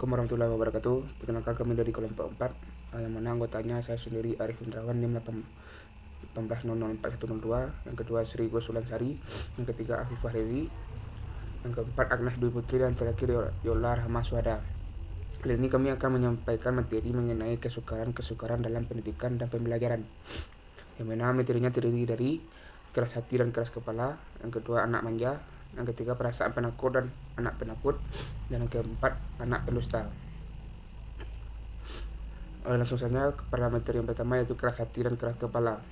Assalamualaikum warahmatullahi wabarakatuh. Perkenalkan kami dari kelompok 4, yang mana anggotanya saya sendiri Arif Indrawan NIM 18004102, yang kedua Sri Gosulansari, yang ketiga Afifah Rezi, yang keempat Agnes Dwi Putri, dan terakhir Yola Rahma Swada. Kali ini kami akan menyampaikan materi mengenai kesukaran dalam pendidikan dan pembelajaran, yang mana materinya terdiri dari keras hati dan keras kepala, yang kedua anak manja, yang ketiga perasaan penakut dan anak penakut, dan yang keempat anak pendusta. Langsung saja pada materi yang pertama, yaitu keras hati dan keras kepala.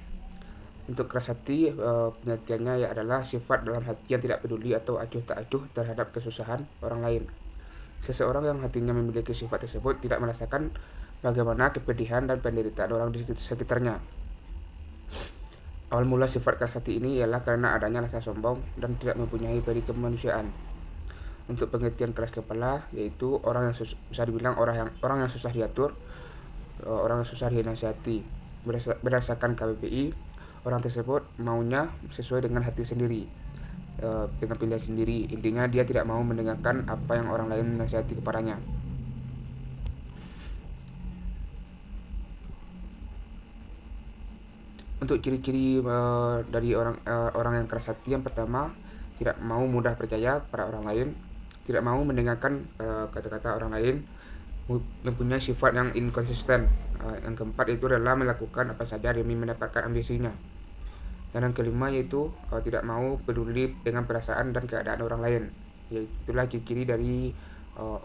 Untuk keras hati, pengertiannya adalah sifat dalam hati yang tidak peduli atau acuh tak acuh terhadap kesusahan orang lain. Seseorang yang hatinya memiliki sifat tersebut tidak merasakan bagaimana kepedihan dan penderitaan orang di sekitarnya. Awal mula sifat keras hati ini ialah karena adanya rasa sombong dan tidak mempunyai peri kemanusiaan. Untuk pengertian keras kepala, yaitu orang yang bisa dibilang orang yang susah diatur, orang yang susah dinasihati. Berdasarkan KBBI, orang tersebut maunya sesuai dengan hati sendiri, dengan pilihan sendiri. Intinya dia tidak mau mendengarkan apa yang orang lain menasihati kepadanya. Untuk ciri-ciri dari orang yang keras hati, yang pertama, tidak mau mudah percaya pada orang lain, tidak mau mendengarkan kata-kata orang lain, mempunyai sifat yang inkonsisten. Yang keempat itu adalah melakukan apa saja demi mendapatkan ambisinya. Dan yang kelima yaitu tidak mau peduli dengan perasaan dan keadaan orang lain. Itulah ciri-ciri dari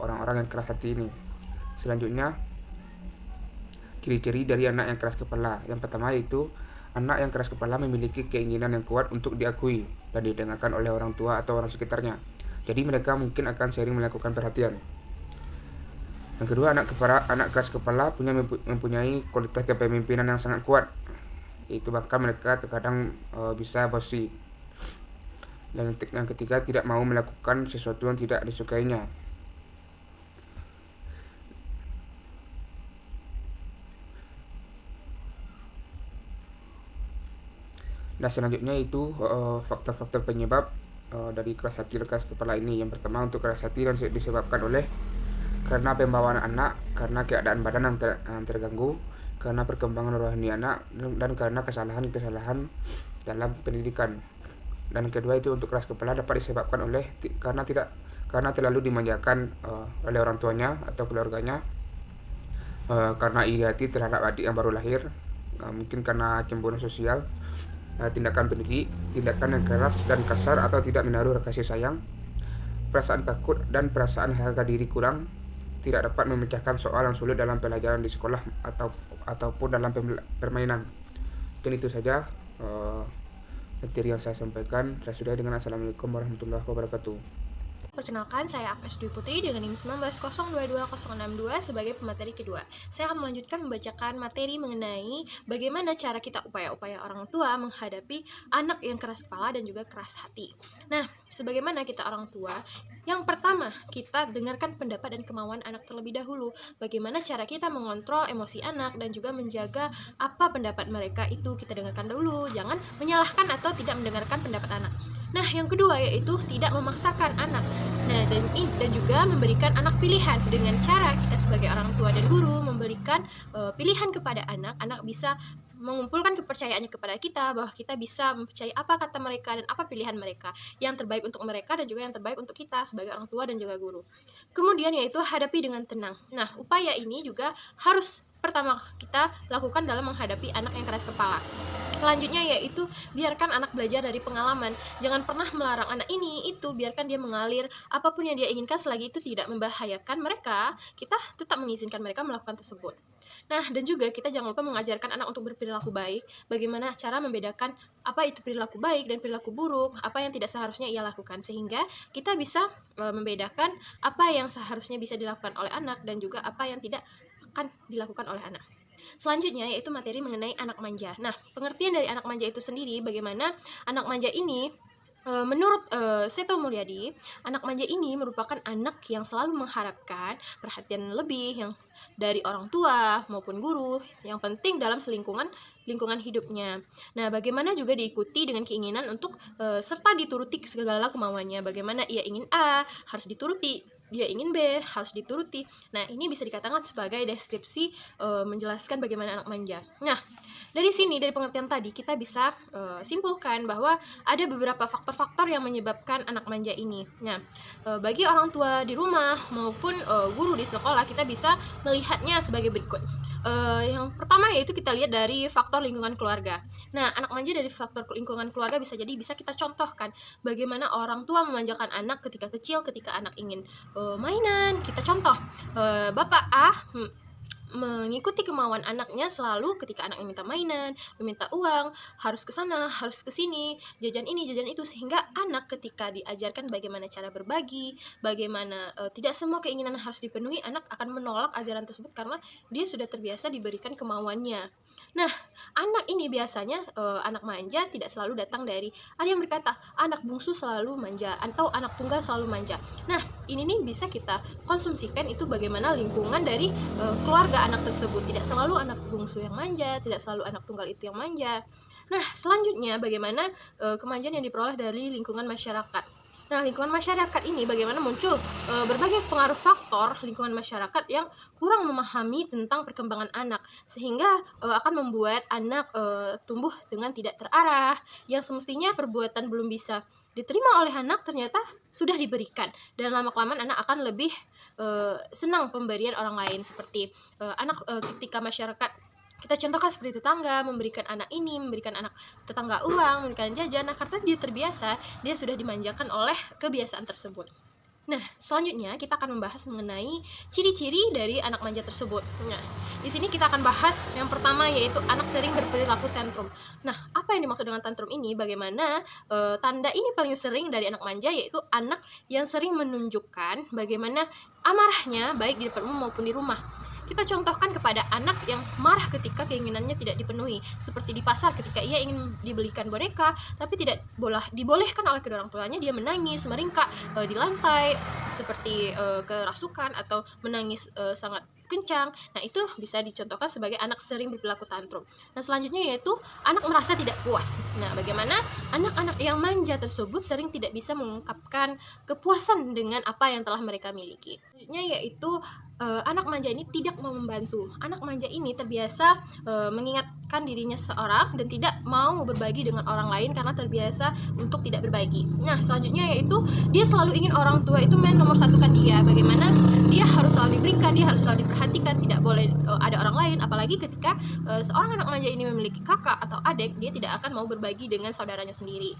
orang-orang yang keras hati ini. Selanjutnya, ciri-ciri dari anak yang keras kepala. Yang pertama yaitu anak yang keras kepala memiliki keinginan yang kuat untuk diakui dan didengarkan oleh orang tua atau orang sekitarnya. Jadi mereka mungkin akan sering melakukan perhatian. Yang kedua, anak keras kepala mempunyai kualitas kepemimpinan yang sangat kuat. Itu bahkan mereka terkadang bisa bossy. Dan yang ketiga, tidak mau melakukan sesuatu yang tidak disukainya. Nah, selanjutnya itu faktor-faktor penyebab dari keras hati dan keras kepala ini. Yang pertama, untuk keras hati dan disebabkan oleh karena pembawaan anak, karena keadaan badan yang terganggu, karena perkembangan rohani anak, dan karena kesalahan-kesalahan dalam pendidikan. Dan kedua itu untuk keras kepala dapat disebabkan oleh karena terlalu dimanjakan oleh orang tuanya atau keluarganya, karena iri hati terhadap adik yang baru lahir, mungkin karena cemburu sosial, tindakan pendidik, tindakan yang keras dan kasar atau tidak menaruh kasih sayang, perasaan takut dan perasaan harga diri kurang, tidak dapat memecahkan soal yang sulit dalam pelajaran di sekolah ataupun dalam permainan. Mungkin itu saja materi yang saya sampaikan. Saya sudahi dengan Assalamualaikum warahmatullahi wabarakatuh. Perkenalkan, saya Agnes Dwi Putri dengan NIM 1902262 sebagai pemateri kedua. Saya akan melanjutkan membacakan materi mengenai bagaimana cara kita upaya-upaya orang tua menghadapi anak yang keras kepala dan juga keras hati. Nah, sebagaimana kita orang tua, yang pertama, kita dengarkan pendapat dan kemauan anak terlebih dahulu. Bagaimana cara kita mengontrol emosi anak dan juga menjaga apa pendapat mereka itu kita dengarkan dulu. Jangan menyalahkan atau tidak mendengarkan pendapat anak. Nah, yang kedua yaitu tidak memaksakan anak. Nah, dan juga memberikan anak pilihan dengan cara kita sebagai orang tua dan guru memberikan pilihan kepada anak. Anak bisa mengumpulkan kepercayaannya kepada kita bahwa kita bisa mempercayai apa kata mereka dan apa pilihan mereka yang terbaik untuk mereka dan juga yang terbaik untuk kita sebagai orang tua dan juga guru. Kemudian yaitu hadapi dengan tenang. Nah, upaya ini juga harus pertama kita lakukan dalam menghadapi anak yang keras kepala. Selanjutnya yaitu biarkan anak belajar dari pengalaman. Jangan pernah melarang anak ini itu, biarkan dia mengalir apapun yang dia inginkan selagi itu tidak membahayakan mereka. Kita tetap mengizinkan mereka melakukan tersebut. Nah, dan juga kita jangan lupa mengajarkan anak untuk berperilaku baik. Bagaimana cara membedakan apa itu perilaku baik dan perilaku buruk, apa yang tidak seharusnya ia lakukan, sehingga kita bisa membedakan apa yang seharusnya bisa dilakukan oleh anak dan juga apa yang tidak akan dilakukan oleh anak. Selanjutnya yaitu materi mengenai anak manja. Nah, pengertian dari anak manja itu sendiri, bagaimana anak manja ini menurut Seto Mulyadi, anak manja ini merupakan anak yang selalu mengharapkan perhatian lebih yang dari orang tua maupun guru, yang penting dalam lingkungan hidupnya. Nah, bagaimana juga diikuti dengan keinginan untuk serta dituruti segala kemauannya. Bagaimana ia ingin A, harus dituruti dia ingin B harus dituruti. Nah, ini bisa dikatakan sebagai deskripsi menjelaskan bagaimana anak manja. Nah, dari sini, dari pengertian tadi, kita bisa simpulkan bahwa ada beberapa faktor-faktor yang menyebabkan anak manja ini. Nah, bagi orang tua di rumah maupun guru di sekolah, kita bisa melihatnya sebagai berikut. Yang pertama yaitu kita lihat dari faktor lingkungan keluarga. Nah, anak manja dari faktor lingkungan keluarga bisa kita contohkan bagaimana orang tua memanjakan anak ketika kecil, ketika anak ingin mainan. Kita contoh, Bapak A mengikuti kemauan anaknya selalu ketika anaknya minta mainan, meminta uang, harus ke sana, harus ke sini, jajan ini, jajan itu, sehingga anak ketika diajarkan bagaimana cara berbagi, bagaimana tidak semua keinginan harus dipenuhi, anak akan menolak ajaran tersebut karena dia sudah terbiasa diberikan kemauannya. Nah, anak ini biasanya anak manja tidak selalu datang dari, ada yang berkata anak bungsu selalu manja atau anak tunggal selalu manja. Nah, ini nih bisa kita konsumsikan itu bagaimana lingkungan dari keluarga anak tersebut. Tidak selalu anak bungsu yang manja, tidak selalu anak tunggal itu yang manja. Nah, selanjutnya bagaimana kemanjaan yang diperoleh dari lingkungan masyarakat. Nah, lingkungan masyarakat ini bagaimana muncul berbagai pengaruh faktor lingkungan masyarakat yang kurang memahami tentang perkembangan anak, sehingga akan membuat anak tumbuh dengan tidak terarah, yang semestinya perbuatan belum bisa diterima oleh anak ternyata sudah diberikan, dan lama-kelamaan anak akan lebih senang pemberian orang lain, seperti anak ketika masyarakat kita contohkan seperti tetangga memberikan anak ini, memberikan anak tetangga uang, memberikan jajan. Nah, karena dia terbiasa, dia sudah dimanjakan oleh kebiasaan tersebut. Nah, selanjutnya kita akan membahas mengenai ciri-ciri dari anak manja tersebut. Nah, di sini kita akan bahas yang pertama yaitu anak sering berperilaku tantrum. Nah, apa yang dimaksud dengan tantrum ini? Bagaimana tanda ini paling sering dari anak manja yaitu anak yang sering menunjukkan bagaimana amarahnya baik di depan umum maupun di rumah. Kita contohkan kepada anak yang marah ketika keinginannya tidak dipenuhi, seperti di pasar ketika ia ingin dibelikan boneka tapi tidak dibolehkan oleh kedua orang tuanya, dia menangis, meringkak di lantai seperti kerasukan atau menangis sangat kencang. Nah, itu bisa dicontohkan sebagai anak sering berperilaku tantrum. Nah, selanjutnya yaitu anak merasa tidak puas. Nah, bagaimana anak-anak yang manja tersebut sering tidak bisa mengungkapkan kepuasan dengan apa yang telah mereka miliki. Selanjutnya yaitu anak manja ini tidak mau membantu. Anak manja ini terbiasa mengingatkan dirinya seorang dan tidak mau berbagi dengan orang lain karena terbiasa untuk tidak berbagi. Nah, selanjutnya yaitu dia selalu ingin orang tua itu menomorsatukan dia. Bagaimana dia harus selalu diberikan, dia harus selalu diperhatikan, tidak boleh ada orang lain. Apalagi ketika seorang anak manja ini memiliki kakak atau adik, dia tidak akan mau berbagi dengan saudaranya sendiri.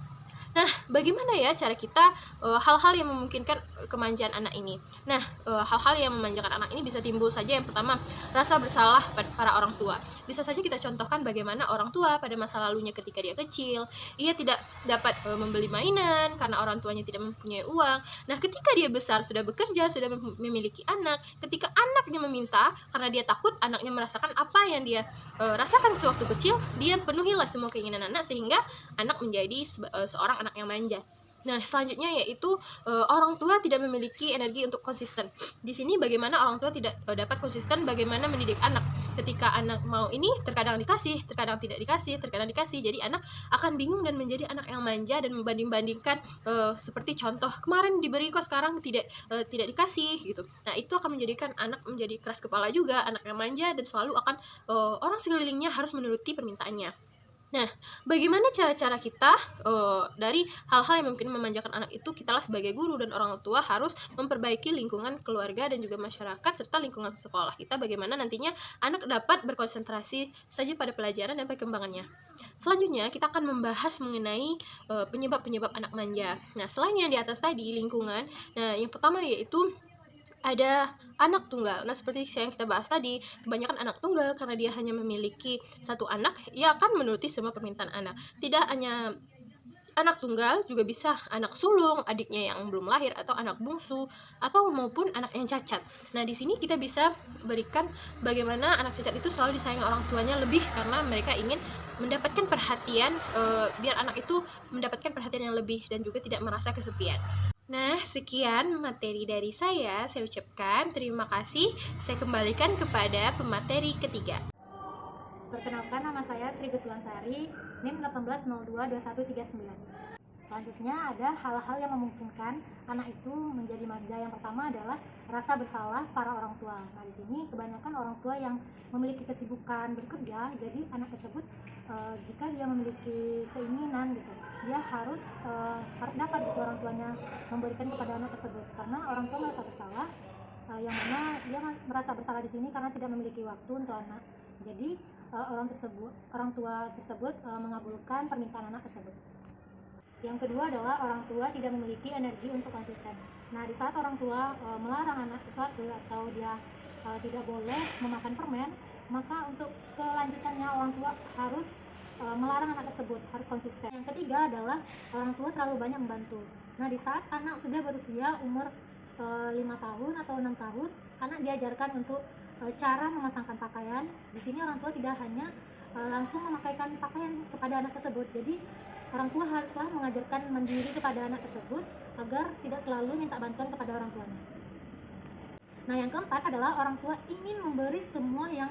Nah, bagaimana ya cara kita hal-hal yang memungkinkan kemanjaan anak ini? Nah, hal-hal yang memanjakan anak ini bisa timbul saja. Yang pertama, rasa bersalah pada para orang tua. Bisa saja kita contohkan bagaimana orang tua pada masa lalunya ketika dia kecil, ia tidak dapat membeli mainan karena orang tuanya tidak mempunyai uang. Nah, ketika dia besar, sudah bekerja, sudah memiliki anak, ketika anaknya meminta, karena dia takut anaknya merasakan apa yang dia rasakan sewaktu kecil, dia penuhilah semua keinginan anak sehingga anak menjadi seorang anak yang manja. Nah, selanjutnya yaitu orang tua tidak memiliki energi untuk konsisten. Di sini bagaimana orang tua tidak dapat konsisten bagaimana mendidik anak. Ketika anak mau ini, terkadang dikasih, terkadang tidak dikasih, terkadang dikasih. Jadi anak akan bingung dan menjadi anak yang manja dan membanding-bandingkan seperti contoh kemarin diberi kok sekarang tidak dikasih gitu. Nah, itu akan menjadikan anak menjadi keras kepala juga, anak yang manja, dan selalu akan orang sekelilingnya harus menuruti permintaannya. Nah, bagaimana cara-cara kita dari hal-hal yang mungkin memanjakan anak itu, kitalah sebagai guru dan orang tua harus memperbaiki lingkungan keluarga dan juga masyarakat serta lingkungan sekolah kita, bagaimana nantinya anak dapat berkonsentrasi saja pada pelajaran dan perkembangannya. Selanjutnya kita akan membahas mengenai penyebab-penyebab anak manja. Nah, selain yang di atas tadi lingkungan, nah yang pertama yaitu ada anak tunggal. Nah, seperti yang kita bahas tadi, kebanyakan anak tunggal karena dia hanya memiliki satu anak, ia akan menuruti semua permintaan anak. Tidak hanya anak tunggal, juga bisa anak sulung, adiknya yang belum lahir, atau anak bungsu, atau maupun anak yang cacat. Nah, di sini kita bisa berikan bagaimana anak cacat itu selalu disayangi orang tuanya lebih karena mereka ingin mendapatkan perhatian, biar anak itu mendapatkan perhatian yang lebih dan juga tidak merasa kesepian. Nah, sekian materi dari saya ucapkan terima kasih. Saya kembalikan kepada pemateri ketiga. Perkenalkan, nama saya Sri Gusulansari, NIM 18022139. Selanjutnya ada hal-hal yang memungkinkan anak itu menjadi manja. Yang pertama adalah rasa bersalah para orang tua. Nah, di sini kebanyakan orang tua yang memiliki kesibukan bekerja, jadi anak tersebut jika dia memiliki keinginan gitu, dia harus dapat gitu orang tuanya memberikan kepada anak tersebut, karena orang tua merasa bersalah, yang mana dia merasa bersalah di sini karena tidak memiliki waktu untuk anak. Jadi orang tua tersebut mengabulkan permintaan anak tersebut. Yang kedua adalah orang tua tidak memiliki energi untuk konsisten. Nah, di saat orang tua melarang anak sesuatu atau dia tidak boleh memakan permen, maka untuk kelanjutannya orang tua harus melarang anak tersebut, harus konsisten. Yang ketiga adalah orang tua terlalu banyak membantu. Nah, di saat anak sudah berusia umur 5 tahun atau 6 tahun, anak diajarkan untuk cara memasangkan pakaian. Di sini orang tua tidak hanya langsung memakaikan pakaian kepada anak tersebut. Jadi orang tua haruslah mengajarkan mandiri kepada anak tersebut agar tidak selalu minta bantuan kepada orang tuanya. Nah, yang keempat adalah orang tua ingin memberi semua yang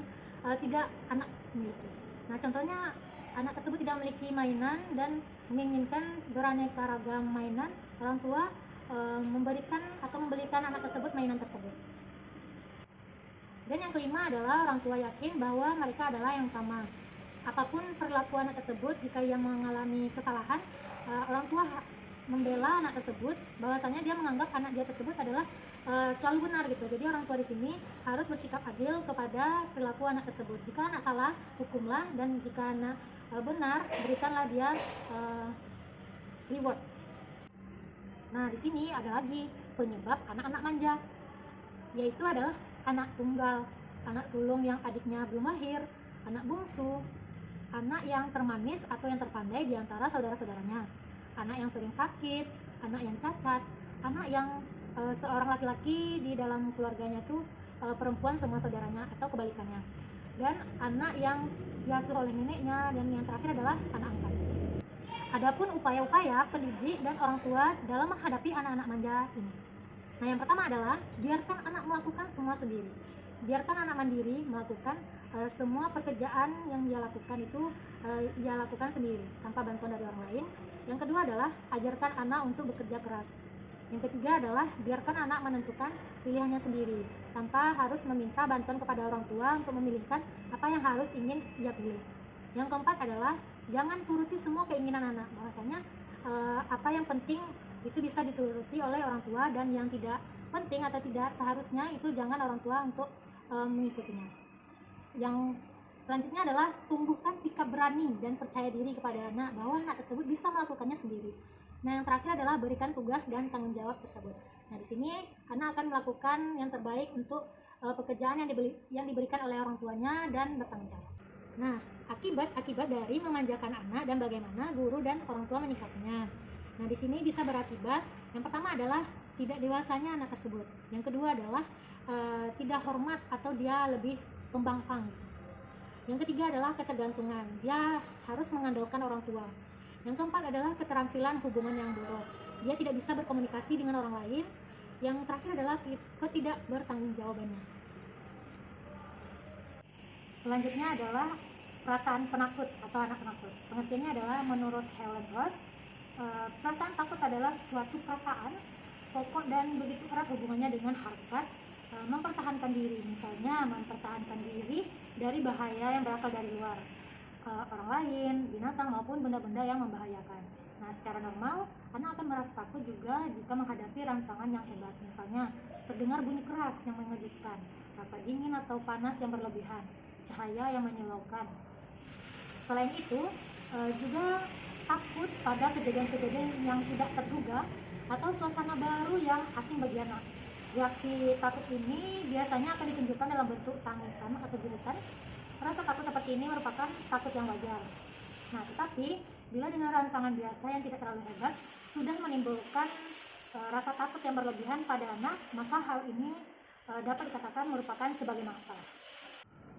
tidak anak miliki. Nah, contohnya anak tersebut tidak memiliki mainan dan menginginkan beraneka ragam mainan, orang tua memberikan atau membelikan anak tersebut mainan tersebut. Dan yang kelima adalah orang tua yakin bahwa mereka adalah yang utama. Apapun perilaku anak tersebut, jika ia mengalami kesalahan, orang tua membela anak tersebut, bahwasanya dia menganggap anak dia tersebut adalah selalu benar gitu. Jadi orang tua di sini harus bersikap adil kepada perilaku anak tersebut. Jika anak salah, hukumlah, dan jika anak benar, berikanlah dia reward. Nah, di sini ada lagi penyebab anak-anak manja, yaitu adalah anak tunggal, anak sulung yang adiknya belum lahir, anak bungsu, anak yang termanis atau yang terpandai di antara saudara-saudaranya, anak yang sering sakit, anak yang cacat, anak yang seorang laki-laki di dalam keluarganya tuh perempuan semua saudaranya atau kebalikannya, dan anak yang diasuh oleh neneknya, dan yang terakhir adalah anak angkat. Adapun upaya-upaya pendidik dan orang tua dalam menghadapi anak-anak manja ini. Nah, yang pertama adalah biarkan anak melakukan semua sendiri. Biarkan anak mandiri melakukan semua pekerjaan yang dia lakukan itu ia lakukan sendiri tanpa bantuan dari orang lain. Yang kedua adalah ajarkan anak untuk bekerja keras. Yang ketiga adalah biarkan anak menentukan pilihannya sendiri tanpa harus meminta bantuan kepada orang tua untuk memilihkan apa yang harus ingin ia pilih. Yang keempat adalah jangan turuti semua keinginan anak. Bahwasanya apa yang penting itu bisa dituruti oleh orang tua, dan yang tidak penting atau tidak seharusnya itu jangan orang tua untuk mengikutinya. Yang selanjutnya adalah tumbuhkan sikap berani dan percaya diri kepada anak bahwa anak tersebut bisa melakukannya sendiri. Nah, yang terakhir adalah berikan tugas dan tanggung jawab tersebut. Nah, di sini anak akan melakukan yang terbaik untuk pekerjaan yang diberikan oleh orang tuanya dan bertanggung jawab. Nah, akibat dari memanjakan anak dan bagaimana guru dan orang tua menyikapinya. Nah, di sini bisa berakibat, yang pertama adalah tidak dewasanya anak tersebut. Yang kedua adalah tidak hormat atau dia lebih pembangkang. Yang ketiga adalah ketergantungan, dia harus mengandalkan orang tua. Yang keempat adalah keterampilan hubungan yang buruk, dia tidak bisa berkomunikasi dengan orang lain. Yang terakhir adalah ketidakbertanggungjawabannya. Selanjutnya adalah perasaan penakut atau anak penakut. Pengertiannya adalah menurut Helen Ross, perasaan takut adalah suatu perasaan pokok dan begitu erat hubungannya dengan harkat mempertahankan diri. Misalnya mempertahankan diri dari bahaya yang berasal dari luar, orang lain, binatang maupun benda-benda yang membahayakan. Nah, secara normal anak akan merasa takut juga jika menghadapi rangsangan yang hebat. Misalnya terdengar bunyi keras yang mengejutkan, rasa dingin atau panas yang berlebihan, cahaya yang menyilaukan. Selain itu juga takut pada kejadian-kejadian yang tidak terduga atau suasana baru yang asing bagi anak. Reaksi takut ini biasanya akan ditunjukkan dalam bentuk tangisan atau jeritan. Rasa takut seperti ini merupakan takut yang wajar. Nah, tetapi bila dengan rangsangan biasa yang tidak terlalu hebat sudah menimbulkan rasa takut yang berlebihan pada anak, maka hal ini dapat dikatakan merupakan sebagai maksa.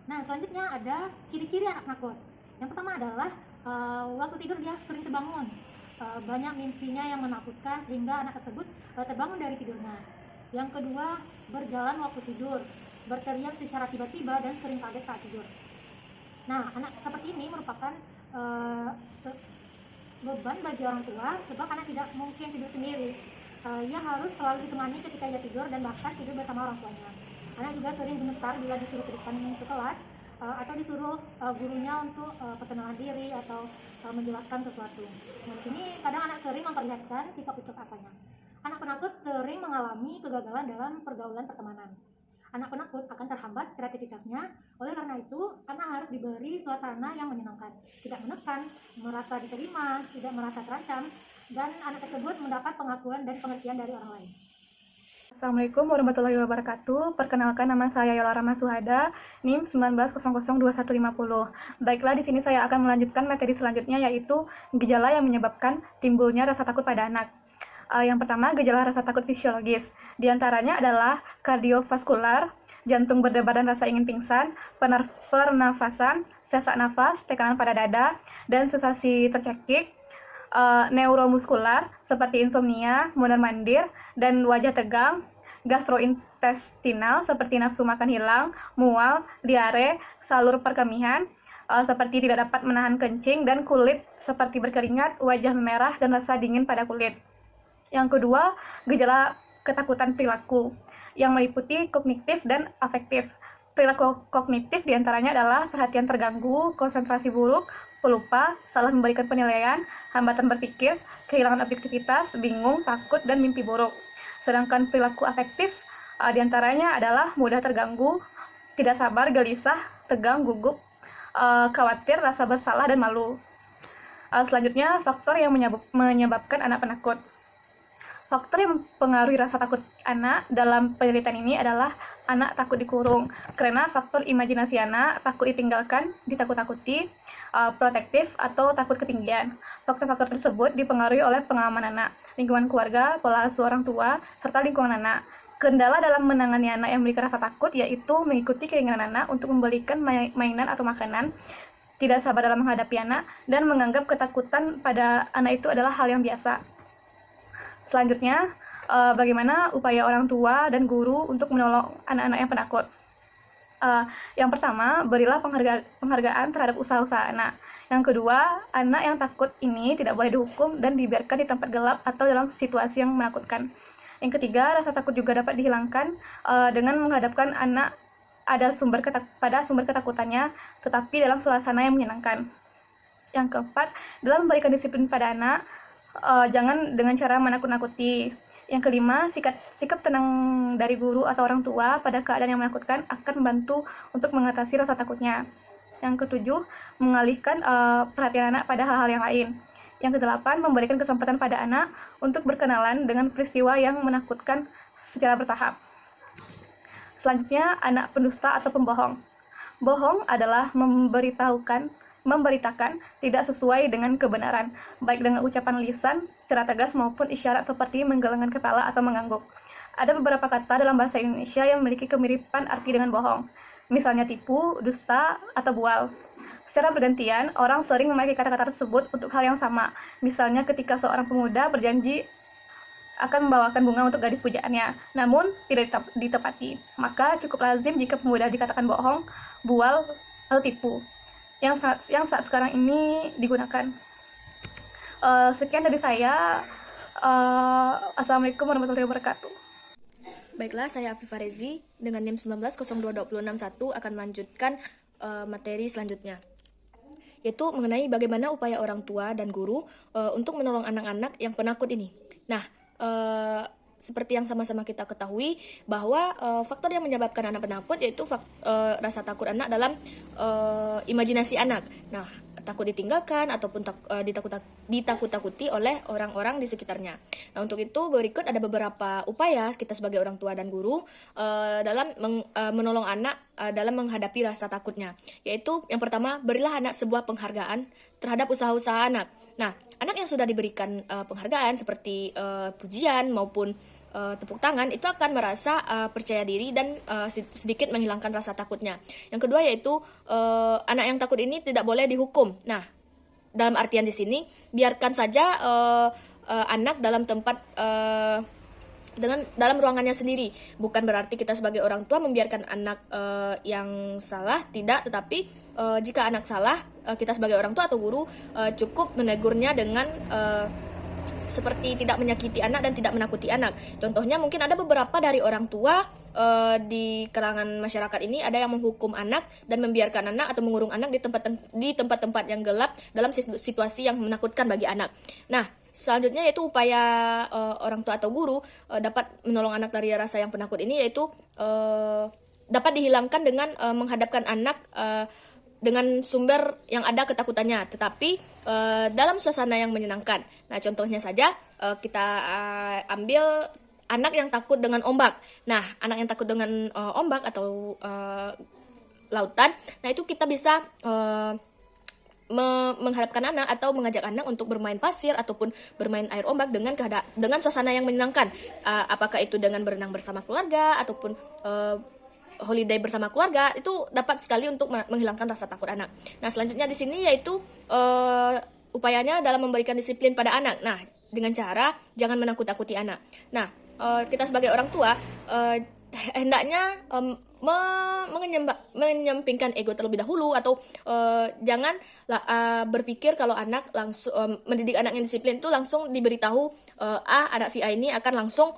Nah, selanjutnya ada ciri-ciri anak penakut. Yang pertama adalah waktu tidur dia sering terbangun, banyak mimpinya yang menakutkan sehingga anak tersebut terbangun dari tidurnya. Yang kedua, berjalan waktu tidur, berteriak secara tiba-tiba dan sering kaget saat tidur. Nah, anak seperti ini merupakan beban bagi orang tua sebab anak tidak mungkin tidur sendiri. Ia harus selalu ditemani ketika ia tidur dan bahkan tidur bersama orang tuanya. Anak juga sering gemetar bila disuruh berikan ke kelas atau disuruh gurunya untuk perkenalan diri atau menjelaskan sesuatu. Nah, di sini kadang anak sering memperlihatkan sikap putus asanya. Anak penakut sering mengalami kegagalan dalam pergaulan pertemanan. Anak penakut akan terhambat kreativitasnya. Oleh karena itu, anak harus diberi suasana yang menyenangkan, tidak menekan, merasa diterima, tidak merasa terancam, dan anak tersebut mendapat pengakuan dan pengertian dari orang lain. Assalamualaikum warahmatullahi wabarakatuh. Perkenalkan, nama saya Yola Rama Suhada, NIM 19002150. Baiklah, di sini saya akan melanjutkan materi selanjutnya, yaitu gejala yang menyebabkan timbulnya rasa takut pada anak. Yang pertama, gejala rasa takut fisiologis. Di antaranya adalah kardiovaskular, jantung berdebar dan rasa ingin pingsan, pernafasan, sesak nafas, tekanan pada dada, dan sensasi tercekik, neuromuskular seperti insomnia, mondar-mandir, dan wajah tegang, gastrointestinal seperti nafsu makan hilang, mual, diare, salur perkemihan seperti tidak dapat menahan kencing, dan kulit seperti berkeringat, wajah merah, dan rasa dingin pada kulit. Yang kedua, gejala ketakutan perilaku yang meliputi kognitif dan afektif. Perilaku kognitif diantaranya adalah perhatian terganggu, konsentrasi buruk, pelupa, salah memberikan penilaian, hambatan berpikir, kehilangan objektivitas, bingung, takut, dan mimpi buruk. Sedangkan perilaku afektif diantaranya adalah mudah terganggu, tidak sabar, gelisah, tegang, gugup, khawatir, rasa bersalah, dan malu. Selanjutnya, faktor yang menyebabkan anak penakut. Faktor yang mempengaruhi rasa takut anak dalam penelitian ini adalah anak takut dikurung, karena faktor imajinasi anak, takut ditinggalkan, ditakut-takuti, protektif, atau takut ketinggian. Faktor-faktor tersebut dipengaruhi oleh pengalaman anak, lingkungan keluarga, pola asuh orang tua, serta lingkungan anak. Kendala dalam menangani anak yang memiliki rasa takut yaitu mengikuti keinginan anak untuk membelikan mainan atau makanan, tidak sabar dalam menghadapi anak, dan menganggap ketakutan pada anak itu adalah hal yang biasa. Selanjutnya, bagaimana upaya orang tua dan guru untuk menolong anak-anak yang penakut. Yang pertama, berilah penghargaan terhadap usaha-usaha anak. Yang kedua, anak yang takut ini tidak boleh dihukum dan dibiarkan di tempat gelap atau dalam situasi yang menakutkan. Yang ketiga, rasa takut juga dapat dihilangkan dengan menghadapkan anak pada sumber ketakutannya, tetapi dalam suasana yang menyenangkan. Yang keempat, dalam memberikan disiplin pada anak, jangan dengan cara menakut-nakuti. Yang kelima, sikap tenang dari guru atau orang tua pada keadaan yang menakutkan akan membantu untuk mengatasi rasa takutnya. Yang ketujuh, mengalihkan perhatian anak pada hal-hal yang lain. Yang kedelapan, memberikan kesempatan pada anak untuk berkenalan dengan peristiwa yang menakutkan secara bertahap. Selanjutnya, anak pendusta atau pembohong. Bohong adalah memberitakan tidak sesuai dengan kebenaran, baik dengan ucapan lisan secara tegas maupun isyarat seperti menggelengkan kepala atau mengangguk. Ada beberapa kata dalam bahasa Indonesia yang memiliki kemiripan arti dengan bohong, misalnya tipu, dusta, atau bual. Secara bergantian, orang sering memakai kata-kata tersebut untuk hal yang sama, misalnya ketika seorang pemuda berjanji akan membawakan bunga untuk gadis pujaannya, namun tidak ditepati. Maka cukup lazim jika pemuda dikatakan bohong, bual, atau tipu, yang saat sekarang ini digunakan. Sekian dari saya. Assalamualaikum warahmatullahi wabarakatuh. Baiklah, saya Afifah Rezi dengan NIM 19002061 akan melanjutkan materi selanjutnya, yaitu mengenai bagaimana upaya orang tua dan guru untuk menolong anak-anak yang penakut ini. Nah, seperti yang sama-sama kita ketahui bahwa faktor yang menyebabkan anak penakut yaitu rasa takut anak dalam imajinasi anak. Nah, takut ditinggalkan ataupun ditakut-takuti oleh orang-orang di sekitarnya. Nah, untuk itu berikut ada beberapa upaya kita sebagai orang tua dan guru dalam menolong anak dalam menghadapi rasa takutnya. Yaitu yang pertama, berilah anak sebuah penghargaan terhadap usaha-usaha anak. Nah, anak yang sudah diberikan penghargaan seperti pujian maupun tepuk tangan itu akan merasa percaya diri dan sedikit menghilangkan rasa takutnya. Yang kedua yaitu anak yang takut ini tidak boleh dihukum. Nah, dalam artian di sini biarkan saja anak dalam tempat dengan dalam ruangannya sendiri. Bukan berarti kita sebagai orang tua membiarkan anak yang salah, tidak, tetapi jika anak salah, kita sebagai orang tua atau guru cukup menegurnya dengan seperti tidak menyakiti anak dan tidak menakuti anak. Contohnya mungkin ada beberapa dari orang tua di kalangan masyarakat ini ada yang menghukum anak dan membiarkan anak atau mengurung anak di tempat-tempat yang gelap dalam situasi yang menakutkan bagi anak. Nah, selanjutnya yaitu upaya orang tua atau guru dapat menolong anak dari rasa yang penakut ini, yaitu dapat dihilangkan dengan menghadapkan anak dengan sumber yang ada ketakutannya, tetapi dalam suasana yang menyenangkan. Nah, contohnya saja kita ambil anak yang takut dengan ombak. Nah, anak yang takut dengan ombak atau lautan, nah itu kita bisa mengharapkan anak atau mengajak anak untuk bermain pasir ataupun bermain air ombak dengan suasana yang menyenangkan. Apakah itu dengan berenang bersama keluarga ataupun holiday bersama keluarga, itu dapat sekali untuk menghilangkan rasa takut anak. Nah, selanjutnya di sini yaitu upayanya dalam memberikan disiplin pada anak. Nah, dengan cara jangan menakut-takuti anak. Nah, kita sebagai orang tua hendaknya menyampingkan ego terlebih dahulu, atau jangan berpikir kalau anak langsung mendidik anak yang disiplin itu langsung diberitahu anak si A ini akan langsung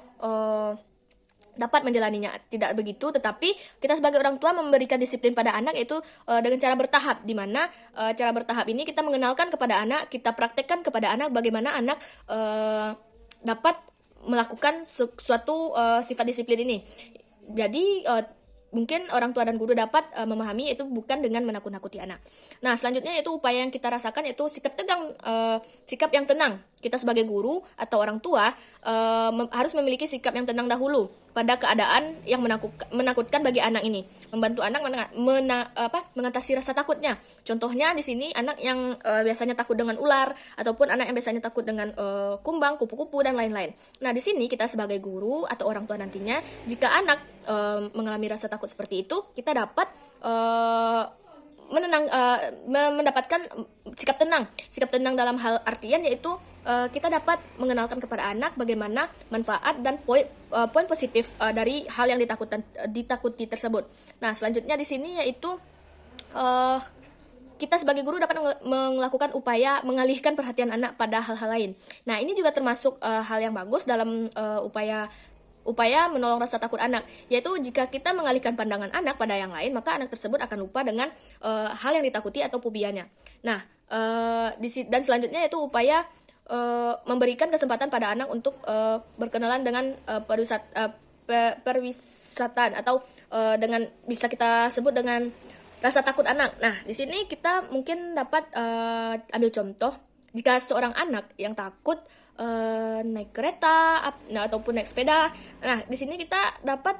dapat menjalaninya. Tidak begitu, tetapi kita sebagai orang tua memberikan disiplin pada anak itu dengan cara bertahap, di mana cara bertahap ini kita mengenalkan kepada anak, kita praktekkan kepada anak bagaimana anak dapat melakukan suatu sifat disiplin ini. Jadi mungkin orang tua dan guru dapat memahami itu bukan dengan menakut-nakuti anak. Nah, selanjutnya yaitu upaya yang kita rasakan yaitu sikap yang tenang. Kita sebagai guru atau orang tua harus memiliki sikap yang tenang dahulu pada keadaan yang menakutkan bagi anak ini, membantu anak mengatasi rasa takutnya. Contohnya di sini anak yang biasanya takut dengan ular ataupun anak yang biasanya takut dengan kumbang, kupu-kupu dan lain-lain. Nah, di sini kita sebagai guru atau orang tua nantinya, jika anak mengalami rasa takut seperti itu, kita dapat mendapatkan sikap tenang dalam hal artian yaitu kita dapat mengenalkan kepada anak bagaimana manfaat dan poin positif dari hal yang ditakuti tersebut. Nah, selanjutnya di sini yaitu kita sebagai guru dapat melakukan upaya mengalihkan perhatian anak pada hal-hal lain. Nah, ini juga termasuk hal yang bagus dalam upaya menolong rasa takut anak, yaitu jika kita mengalihkan pandangan anak pada yang lain, maka anak tersebut akan lupa dengan hal yang ditakuti atau fobianya. Nah, dan selanjutnya yaitu upaya memberikan kesempatan pada anak untuk berkenalan dengan perwisatan atau dengan bisa kita sebut dengan rasa takut anak. Nah, di sini kita mungkin dapat ambil contoh jika seorang anak yang takut naik kereta ataupun naik sepeda. Nah, di sini kita dapat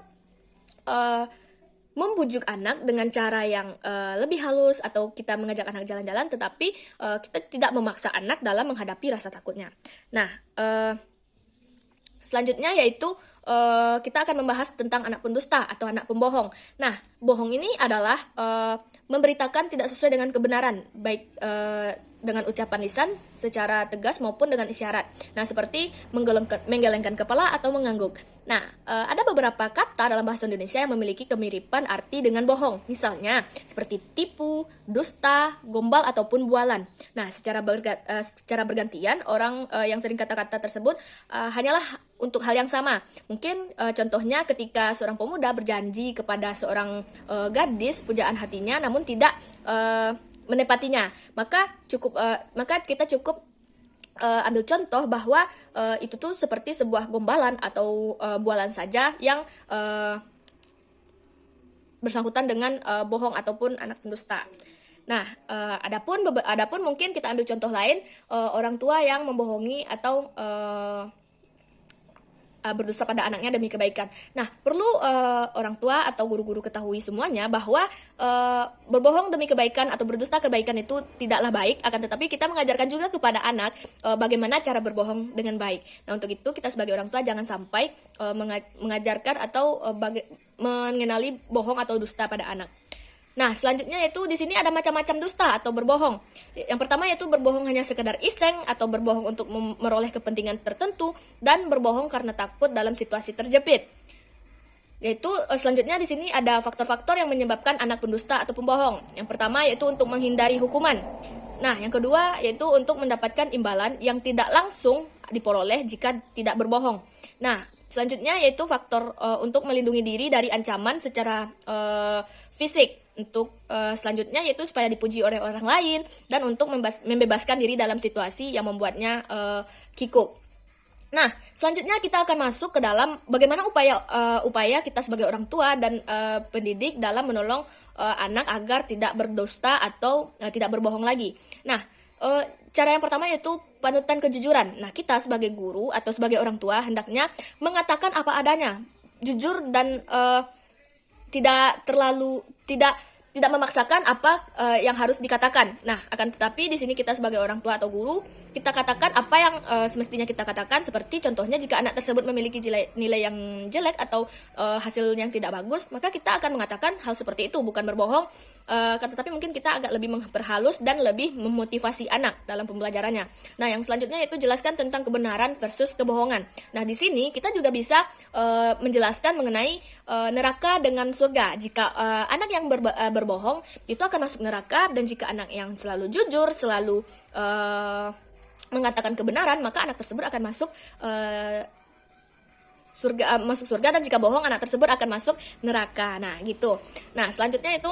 membujuk anak dengan cara yang lebih halus, atau kita mengajak anak jalan-jalan, tetapi kita tidak memaksa anak dalam menghadapi rasa takutnya. Nah, selanjutnya yaitu kita akan membahas tentang anak pendusta atau anak pembohong. Nah, bohong ini adalah memberitakan tidak sesuai dengan kebenaran, baik dengan ucapan lisan secara tegas maupun dengan isyarat. Nah, seperti menggelengkan kepala atau mengangguk. Nah, ada beberapa kata dalam bahasa Indonesia yang memiliki kemiripan arti dengan bohong. Misalnya, seperti tipu, dusta, gombal, ataupun bualan. Nah, secara bergantian, orang yang sering kata-kata tersebut hanyalah untuk hal yang sama. Mungkin contohnya ketika seorang pemuda berjanji kepada seorang gadis pujaan hatinya, namun tidak menepatinya, maka kita cukup ambil contoh bahwa itu tuh seperti sebuah gombalan atau bualan saja yang bersangkutan dengan bohong ataupun anak pendusta. Nah, adapun mungkin kita ambil contoh lain, orang tua yang membohongi atau berdusta pada anaknya demi kebaikan. Nah, perlu orang tua atau guru-guru ketahui semuanya bahwa berbohong demi kebaikan atau berdusta kebaikan itu tidaklah baik, akan tetapi kita mengajarkan juga kepada anak bagaimana cara berbohong dengan baik. Nah, untuk itu kita sebagai orang tua jangan sampai mengajarkan atau mengenali bohong atau dusta pada anak. Nah, selanjutnya yaitu di sini ada macam-macam dusta atau berbohong. Yang pertama yaitu berbohong hanya sekedar iseng atau berbohong untuk meroleh kepentingan tertentu, dan berbohong karena takut dalam situasi terjepit. Yaitu selanjutnya di sini ada faktor-faktor yang menyebabkan anak pendusta atau pembohong. Yang pertama yaitu untuk menghindari hukuman. Nah, yang kedua yaitu untuk mendapatkan imbalan yang tidak langsung diperoleh jika tidak berbohong. Nah, selanjutnya yaitu faktor untuk melindungi diri dari ancaman secara fisik. Untuk selanjutnya yaitu supaya dipuji oleh orang lain, dan untuk membebaskan diri dalam situasi yang membuatnya kikuk. Nah, selanjutnya kita akan masuk ke dalam bagaimana upaya kita sebagai orang tua dan pendidik dalam menolong anak agar tidak berdusta atau tidak berbohong lagi. Nah, cara yang pertama yaitu panutan kejujuran. Nah, kita sebagai guru atau sebagai orang tua hendaknya mengatakan apa adanya, jujur dan tidak memaksakan apa yang harus dikatakan. Nah, akan tetapi di sini kita sebagai orang tua atau guru, kita katakan apa yang semestinya kita katakan. Seperti contohnya jika anak tersebut memiliki nilai yang jelek atau hasil yang tidak bagus, maka kita akan mengatakan hal seperti itu, bukan berbohong. Akan tetapi mungkin kita agak lebih memperhalus dan lebih memotivasi anak dalam pembelajarannya. Nah, yang selanjutnya yaitu jelaskan tentang kebenaran versus kebohongan. Nah, di sini kita juga bisa menjelaskan mengenai neraka dengan surga. Jika anak yang berbohong itu akan masuk neraka, dan jika anak yang selalu jujur, selalu mengatakan kebenaran, maka anak tersebut akan masuk surga, dan jika bohong anak tersebut akan masuk neraka. Nah, gitu. Nah, selanjutnya itu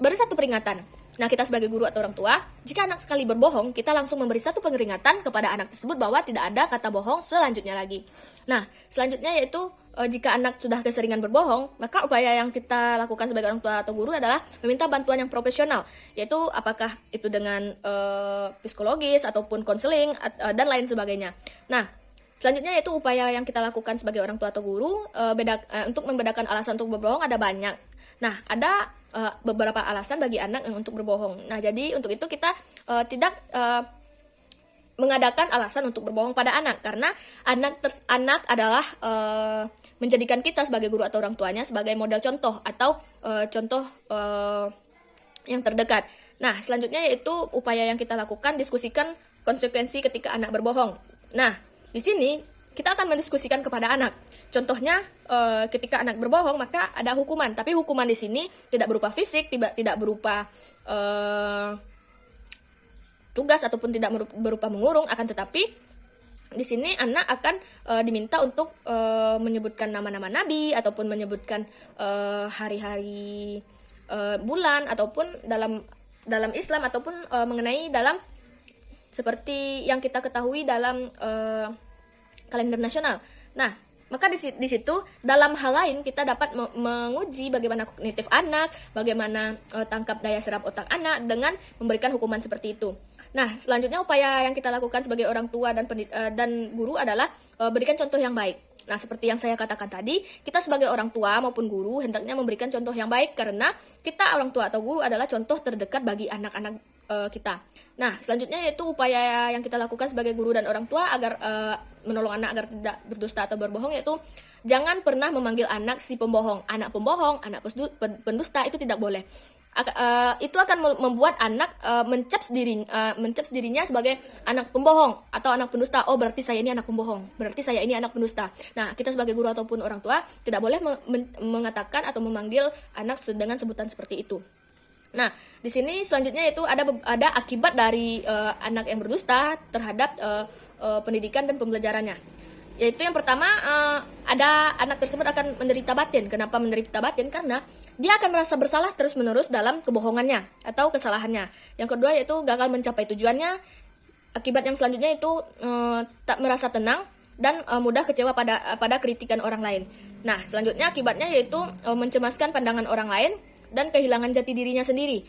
beri satu peringatan. Nah, kita sebagai guru atau orang tua, jika anak sekali berbohong, kita langsung memberi satu peringatan kepada anak tersebut bahwa tidak ada kata bohong selanjutnya lagi. Nah, selanjutnya yaitu jika anak sudah keseringan berbohong, maka upaya yang kita lakukan sebagai orang tua atau guru adalah meminta bantuan yang profesional, yaitu apakah itu dengan psikologis ataupun konseling dan lain sebagainya. Nah, selanjutnya yaitu upaya yang kita lakukan sebagai orang tua atau guru untuk membedakan alasan untuk berbohong ada banyak. Nah, ada beberapa alasan bagi anak yang untuk berbohong. Nah, jadi untuk itu kita tidak mengadakan alasan untuk berbohong pada anak, karena anak adalah menjadikan kita sebagai guru atau orang tuanya sebagai model contoh atau contoh yang terdekat. Nah, selanjutnya yaitu upaya yang kita lakukan, diskusikan konsekuensi ketika anak berbohong. Nah, di sini kita akan mendiskusikan kepada anak. Contohnya ketika anak berbohong maka ada hukuman, tapi hukuman di sini tidak berupa fisik, tidak berupa tugas ataupun tidak berupa mengurung, akan tetapi di sini anak akan diminta untuk menyebutkan nama-nama nabi ataupun menyebutkan hari-hari bulan ataupun dalam Islam ataupun mengenai dalam seperti yang kita ketahui dalam kalender nasional. Nah, maka di situ dalam hal lain kita dapat menguji bagaimana kognitif anak, bagaimana tangkap daya serap otak anak dengan memberikan hukuman seperti itu. Nah, selanjutnya upaya yang kita lakukan sebagai orang tua dan guru adalah berikan contoh yang baik. Nah, seperti yang saya katakan tadi, kita sebagai orang tua maupun guru hendaknya memberikan contoh yang baik, karena kita orang tua atau guru adalah contoh terdekat bagi anak-anak kita. Nah, selanjutnya yaitu upaya yang kita lakukan sebagai guru dan orang tua agar menolong anak agar tidak berdusta atau berbohong, yaitu jangan pernah memanggil anak si pembohong. Anak pembohong, anak pendusta itu tidak boleh. Itu akan membuat anak mencaps dirinya sebagai anak pembohong atau anak pendusta. Oh, berarti saya ini anak pembohong, berarti saya ini anak pendusta. Nah, kita sebagai guru ataupun orang tua tidak boleh mengatakan atau memanggil anak dengan sebutan seperti itu. Nah, di sini selanjutnya yaitu ada akibat dari anak yang berdusta terhadap pendidikan dan pembelajarannya. Yaitu yang pertama, ada anak tersebut akan menderita batin. Kenapa menderita batin? Karena dia akan merasa bersalah terus-menerus dalam kebohongannya atau kesalahannya. Yang kedua yaitu gagal mencapai tujuannya. Akibat yang selanjutnya itu tak merasa tenang dan mudah kecewa pada kritikan orang lain. Nah, selanjutnya akibatnya yaitu mencemaskan pandangan orang lain dan kehilangan jati dirinya sendiri.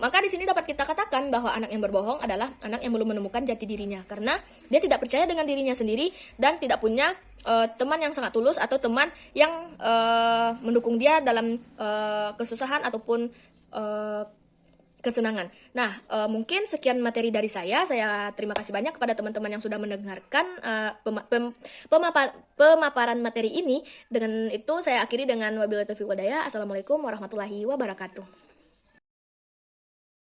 Maka di sini dapat kita katakan bahwa anak yang berbohong adalah anak yang belum menemukan jati dirinya, karena dia tidak percaya dengan dirinya sendiri dan tidak punya teman yang sangat tulus atau teman yang mendukung dia dalam kesusahan ataupun kesenangan. Nah, mungkin sekian materi dari saya. Saya terima kasih banyak kepada teman-teman yang sudah mendengarkan pemaparan materi ini. Dengan itu saya akhiri dengan wabillahi taufiq wal hidayah. Assalamualaikum warahmatullahi wabarakatuh.